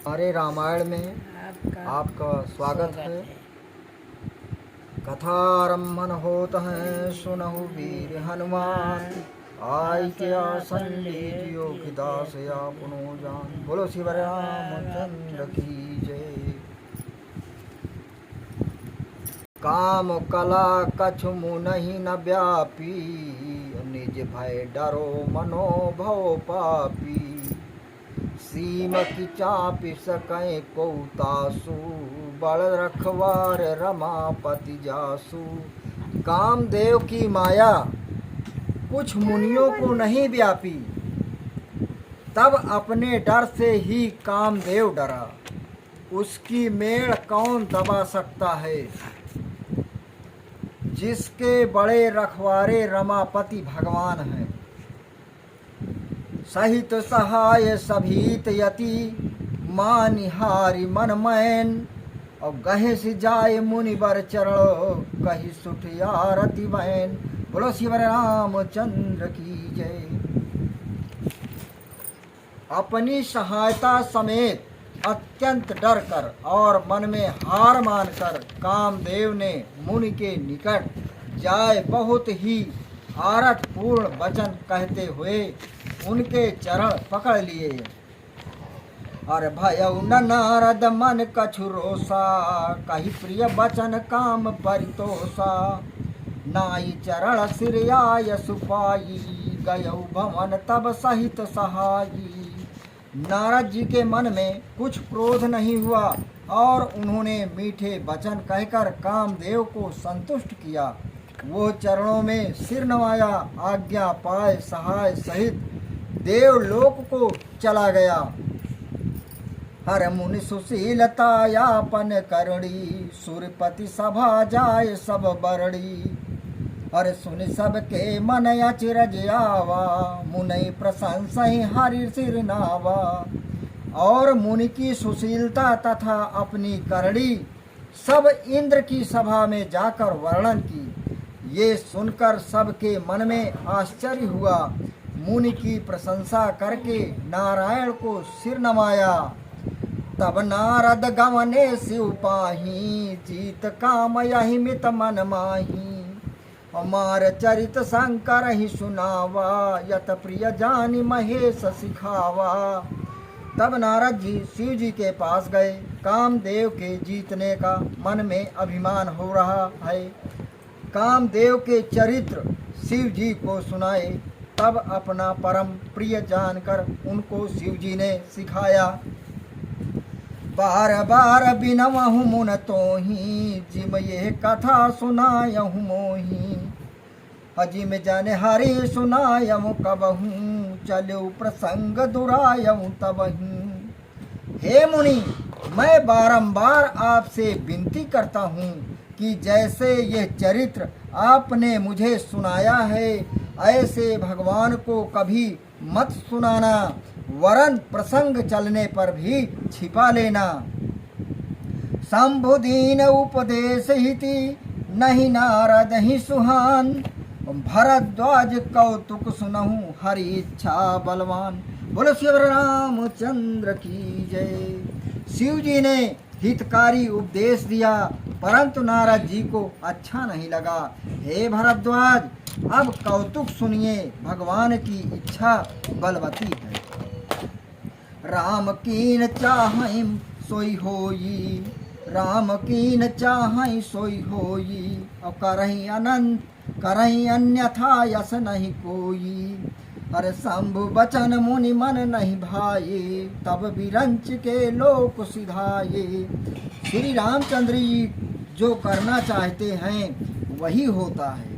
हमारे रामायण में आपका स्वागत है। कथारंभन होत है, सुनहु वीर हनुमान। आय के आसन लीजियो, कि दास आपनो जान। बोलो श्री रामचंद्र की जय। काम कला कछु मुनहि न व्यापी, निज भय डरो मनोभव पापी। सीम की चापि सकै पौतासु, बड़ रखवार रमापति जासु। कामदेव की माया कुछ मुनियों को नहीं व्यापी, तब अपने डर से ही कामदेव डरा। उसकी मेड़ कौन दबा सकता है, जिसके बड़े रखवारे रमापति भगवान हैं। सहित सहाय सभीत यति, मानिहारी मन मैन। और गहे से जाए मुनिवर चरण, कही सुठ आरती बैन। बोलो श्री रामचंद्र की जय। अपनी सहायता समेत अत्यंत डर कर और मन में हार मानकर कामदेव ने मुनि के निकट जाए बहुत ही आरत पूर्ण वचन कहते हुए उनके चरण पकड़ लिए। और भयउ न नारद मन कछु रोसा, कही प्रिय वचन काम परितोषा। नाई चरण सिर आय सुपाई, गयउ भवन तब सहित सहाई। नारद जी के मन में कुछ क्रोध नहीं हुआ और उन्होंने मीठे वचन कहकर कामदेव को संतुष्ट किया। वो चरणों में सिर नवाया, आज्ञा पाए सहाय सहित देवलोक को चला गया। हर मुनि सुशीलता यापन करणी, सुरपति सभा जाय सब बरड़ी। हर सुनि सबके मन अचरज आवा, मुनि प्रशंसहि हरि सिर नावा। और मुनि की सुशीलता तथा अपनी करड़ी सब इंद्र की सभा में जाकर वर्णन की। ये सुनकर सबके मन में आश्चर्य हुआ। मुनि की प्रशंसा करके नारायण को सिर नवाया। तब नारद गवने शिव पाही, जीत काम यही मित मन माही। हमार चरित शंकर ही सुनावा, यत प्रिय जानि महेश सिखावा। तब नारद जी शिव जी के पास गए। कामदेव के जीतने का मन में अभिमान हो रहा है। कामदेव के चरित्र शिव जी को सुनाए। तब अपना परम प्रिय जानकर उनको शिव जी ने सिखाया। बार बार बिनवहु मुन तोहि, जिम ये कथा सुनायहु मोहि। अजिम जन हरि सुनायहु कबहू, चलो प्रसंग दुरायहु तबहू। हे मुनि, मैं बारंबार आपसे विनती करता हूँ कि जैसे ये चरित्र आपने मुझे सुनाया है, ऐसे भगवान को कभी मत सुनाना, वरन प्रसंग चलने पर भी छिपा लेना। शंभुदीन उपदेश हिति, नहीं नारद ही सुहान। भरद्वाज कौतुक सुनहु, हरि इच्छा बलवान। बोलो श्री रामचंद्र की जय। शिव जी ने हितकारी उपदेश दिया, परंतु नारद जी को अच्छा नहीं लगा। हे भरद्वाज, अब कौतुक सुनिए, भगवान की इच्छा बलवती है। राम कीन चाहै सोई होई, राम कीन चाहै सोई होई। और करहि अनंत करहि अन्यथा यस नहीं कोई। अरे शंभु बचन मुनि मन नहीं भाए, तब विरंच के लोक सिधाए। श्री रामचंद्र जी जो करना चाहते हैं वही होता है,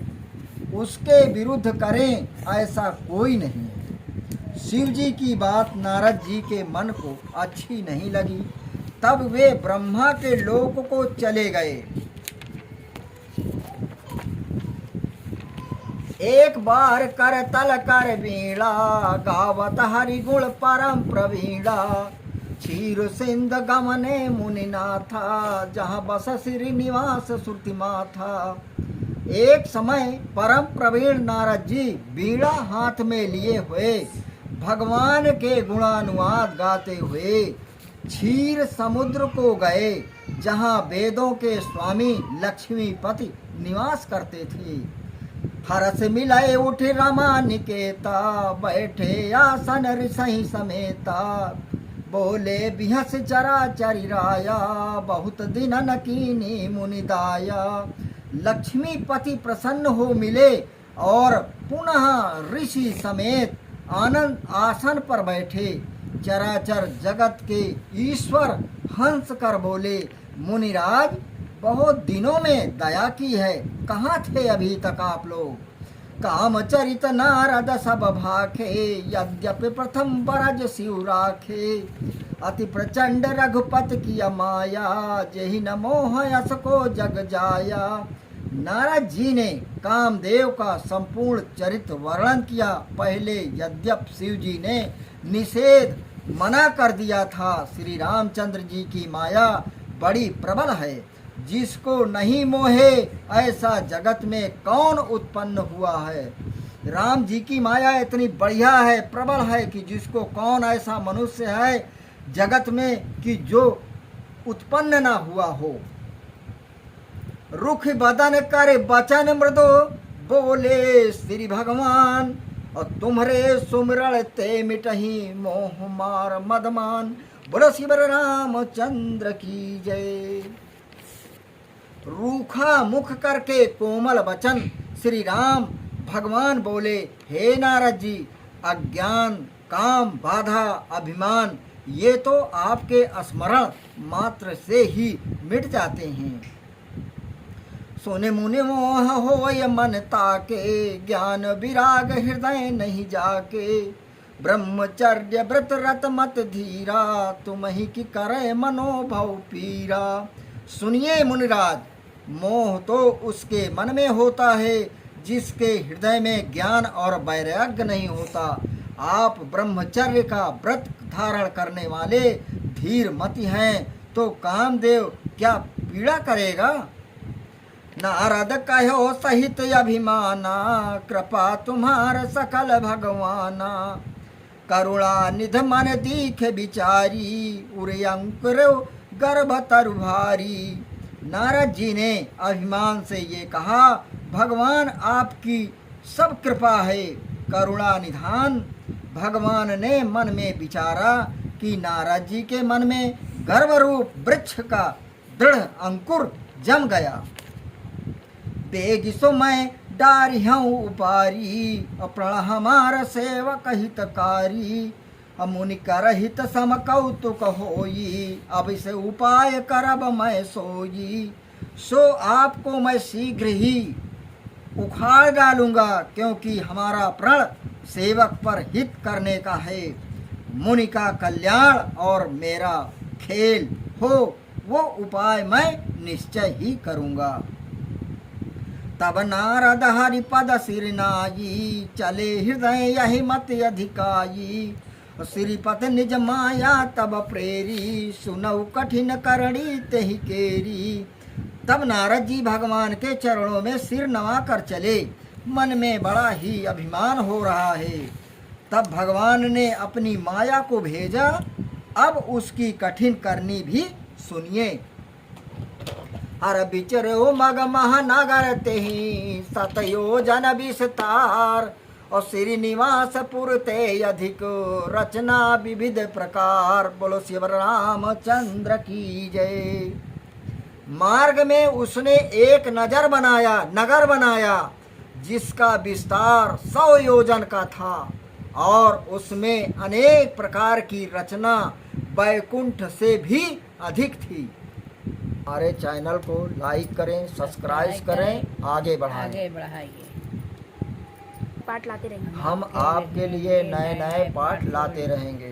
उसके विरुद्ध करें ऐसा कोई नहीं है। शिव जी की बात नारद जी के मन को अच्छी नहीं लगी। तब वे ब्रह्मा के लोक को चले गए। एक बार कर तल कर वीणा, गावत हरि गुण परम प्रवीणा। क्षीर सिंध गमने मुनिनाथा, जहाँ बस श्रीनिवास श्रुति माथा। एक समय परम प्रवीण नारद जी वीणा हाथ में लिए हुए भगवान के गुणानुवाद गाते हुए क्षीर समुद्र को गए, जहाँ वेदों के स्वामी लक्ष्मीपति निवास करते थे। हरस मिलाए उठे रमा निकेता, बैठे आसन ऋषि समेता। बोले बिहस चराचरि राया, बहुत दिनन कीनी मुनिदाया। लक्ष्मीपति प्रसन्न हो मिले और पुनः ऋषि समेत आनंद आसन पर बैठे। चराचर जगत के ईश्वर हंस कर बोले, मुनिराज बहुत दिनों में दया की है, कहाँ थे अभी तक आप लोग? कामचरित नारद सब भाखे, यद्यपि प्रथम बरज शिव राखे। अति प्रचंड रघुपत की माया, जेहि न मोह यस को जग जाया। नारद जी ने कामदेव का संपूर्ण चरित्र वर्णन किया। पहले यद्यपि शिव जी ने निषेध मना कर दिया था। श्री रामचंद्र जी की माया बड़ी प्रबल है, जिसको नहीं मोहे ऐसा जगत में कौन उत्पन्न हुआ है। राम जी की माया इतनी बढ़िया है, प्रबल है कि जिसको कौन ऐसा मनुष्य है जगत में कि जो उत्पन्न ना हुआ हो। रुख बदन करे बचन मृदु, बोले श्री भगवान। और तुम्हारे सुमिरण ते मिटही मोह मार मदमान। बोलो शिव रामचंद्र की जय। रूखा मुख करके कोमल वचन श्री राम भगवान बोले, हे नारद जी, अज्ञान, काम, बाधा, अभिमान ये तो आपके स्मरण मात्र से ही मिट जाते हैं। सोने मुने मोह होय मन ताके, ज्ञान विराग हृदय नहीं जाके। ब्रह्मचर्य व्रत रत मत धीरा, तुम ही की करे मनोभव पीरा। सुनिए मुनिराज, मोह तो उसके मन में होता है जिसके हृदय में ज्ञान और वैराग्य नहीं होता। आप ब्रह्मचर्य का व्रत धारण करने वाले धीर मति हैं, तो कामदेव क्या पीड़ा करेगा? नारद कहो सहित अभिमाना, कृपा तुम्हार सकल भगवाना। करुणा निध मन दीख बिचारी, उरे अंकुर गर्भ तरु भारी। नारद जी ने अभिमान से ये कहा, भगवान आपकी सब कृपा है, करुणा निधान। भगवान ने मन में विचारा कि नारद जी के मन में गर्भरूप वृक्ष का दृढ़ अंकुर जम गया। बेग सो मैं डारिहूँ उपारी, अप्रण हमार सेवक हितकारी। मुनि करहित सम कौतुक होई, अब इसे उपाय करब मैं सोई। सो आपको मैं शीघ्र ही उखाड़ डालूंगा, क्योंकि हमारा प्रण सेवक पर हित करने का है। मुनि का कल्याण और मेरा खेल हो, वो उपाय मैं निश्चय ही करूंगा। तब नारद हरिपद सिर नाई, चले हृदय यही मत अधिकाई। श्रीपत निज माया तब प्रेरी, सुनऊ कठिन करणी तेहि केरी। तब नारद जी भगवान के चरणों में सिर नवा कर चले। मन में बड़ा ही अभिमान हो रहा है। तब भगवान ने अपनी माया को भेजा। अब उसकी कठिन करनी भी सुनिए। हर बिचरो मग महानगर तेहि, सतयोजन विस्तार। और श्रीनिवास पुर ते अधिक, रचना विविध प्रकार। बोलो शिव रामचंद्र की जय। मार्ग में उसने एक नगर बनाया जिसका विस्तार 100 योजन का था, और उसमें अनेक प्रकार की रचना वैकुंठ से भी अधिक थी। हमारे चैनल को लाइक करें, सब्सक्राइब करें, आगे बढ़ाइए। पाठ लाते रहेंगे। हम आपके लिए नए नए पाठ लाते रहेंगे।